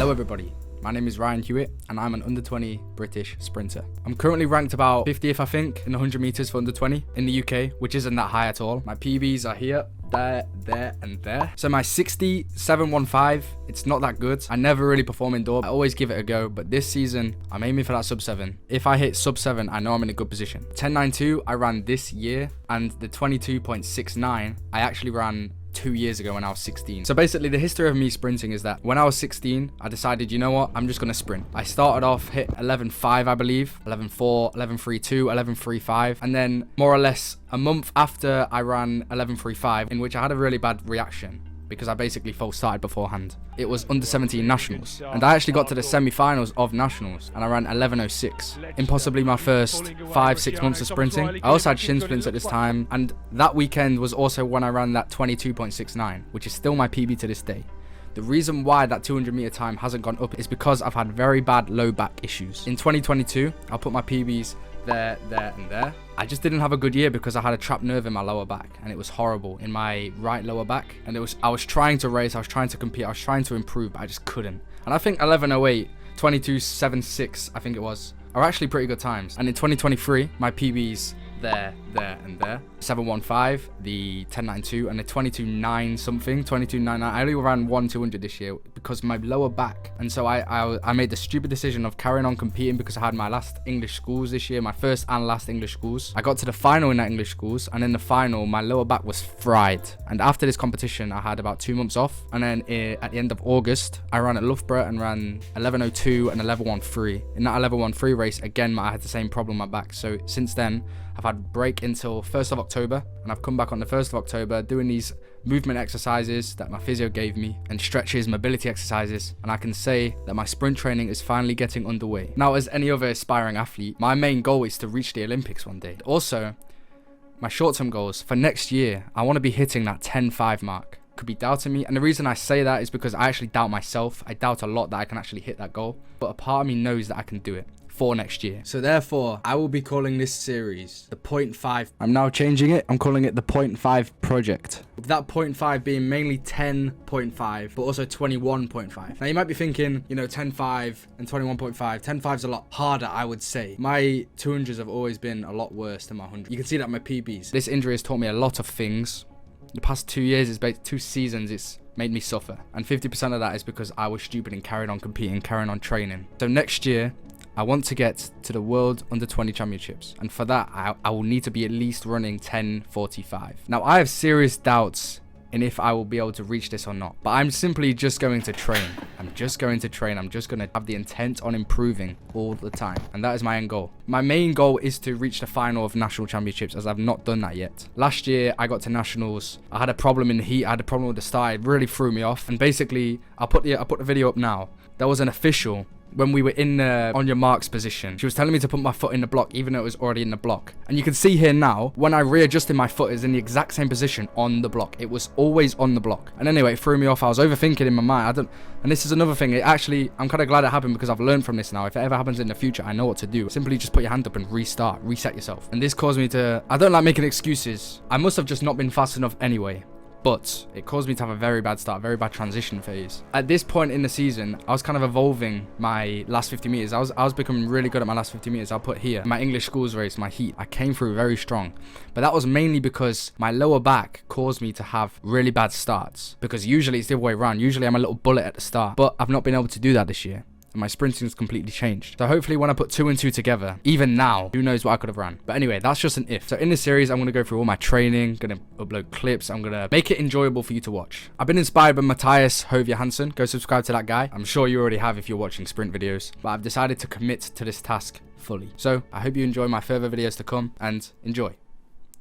Hello everybody, my name is Ryan Hewitt and I'm an under 20 British sprinter. I'm currently ranked about 50th I think in 100 meters for under 20 in the UK, which isn't that high at all. My PBs are here, there and there. So my 60.715, it's not that good. I never really perform indoor. I always give it a go, but this season I'm aiming for that sub 7. If I hit sub 7, I know I'm in a good position. 10.92 I ran this year, and the 22.69 I actually ran 2 years ago when I was 16. So basically the history of me sprinting is that when I was 16, I decided, you know what, I'm just gonna sprint. I started off, hit 11.5 I believe, 11.4, 11.32, 11.35, and then more or less a month after I ran 11.35, in which I had a really bad reaction because I basically false started beforehand. It was under 17 nationals, and I actually got to the semi-finals of nationals and I ran 11.06 in possibly my first 5-6 months of sprinting. I also had shin splints at this time, and that weekend was also when I ran that 22.69, which is still my PB to this day. The reason why that 200 meter time hasn't gone up is because I've had very bad low back issues. In 2022, I'll put my PBs there and there. I just didn't have a good year because I had a trapped nerve in my lower back, and it was horrible in my right lower back. And I was trying to race, I was trying to compete, I was trying to improve, but I just couldn't. And I think 11.08, 22.76, I think it was, are actually pretty good times. And in 2023, my PBs there and there. 7.15, the 10.92, and the 22.9 something, 22.99. I only ran 1 this year because my lower back. And so I made the stupid decision of carrying on competing because I had my last English schools this year, my first and last English schools. I got to the final in that English schools, and in the final, my lower back was fried. And after this competition, I had about 2 months off. And then at the end of August, I ran at Loughborough and ran 11.02 and 11.13. In that 11.13 race, again, I had the same problem with my back. So since then, I've had a break until 1st of October, and I've come back on the 1st of October doing these movement exercises that my physio gave me and stretches, mobility exercises, and I can say that my sprint training is finally getting underway. Now, as any other aspiring athlete, my main goal is to reach the Olympics one day. Also, my short-term goals for next year, I want to be hitting that 10.5 mark. Could be doubting me, and the reason I say that is because I actually doubt myself. I doubt a lot that I can actually hit that goal, but a part of me knows that I can do it for next year. So therefore, I will be calling this series the 0.5. I'm now changing it. I'm calling it the 0.5 project. With that 0.5 being mainly 10.5, but also 21.5. Now you might be thinking, you know, 10.5 and 21.5. 10.5 is a lot harder, I would say. My 200s have always been a lot worse than my 100. You can see that in my PBs. This injury has taught me a lot of things. The past 2 years, it's 2 seasons, it's made me suffer. And 50% of that is because I was stupid and carried on competing, carrying on training. So next year, I want to get to the World Under 20 Championships, and for that I will need to be at least running 10.45. Now I have serious doubts in if I will be able to reach this or not, but I'm simply just going to train. I'm just going to have the intent on improving all the time, and that is my end goal. My main goal is to reach the final of national championships, as I've not done that yet. Last year I got to nationals, I had a problem in the heat, I had a problem with the start, it really threw me off, and basically I'll put the video up now. There was an official when we were in the on your marks position. She was telling me to put my foot in the block even though it was already in the block. And you can see here now, when I readjusted my foot, is in the exact same position on the block. It was always on the block. And anyway, it threw me off. I was overthinking in my mind. And this is another thing. I'm kind of glad it happened because I've learned from this now. If it ever happens in the future, I know what to do. Simply just put your hand up and restart, reset yourself. And this caused me to, I don't like making excuses. I must have just not been fast enough anyway. But it caused me to have a very bad start, very bad transition phase. At this point in the season, I was kind of evolving my last 50 meters. I was becoming really good at my last 50 meters. I'll put here, my English schools race, my heat. I came through very strong. But that was mainly because my lower back caused me to have really bad starts. Because usually it's the other way around. Usually I'm a little bullet at the start. But I've not been able to do that this year. And my sprinting has completely changed. So hopefully when I put 2 and 2 together, even now, who knows what I could have ran. But anyway, that's just an if. So in this series, I'm going to go through all my training, going to upload clips, I'm going to make it enjoyable for you to watch. I've been inspired by Matthias Hovia Hansen. Go subscribe to that guy. I'm sure you already have if you're watching sprint videos. But I've decided to commit to this task fully. So I hope you enjoy my further videos to come, and enjoy.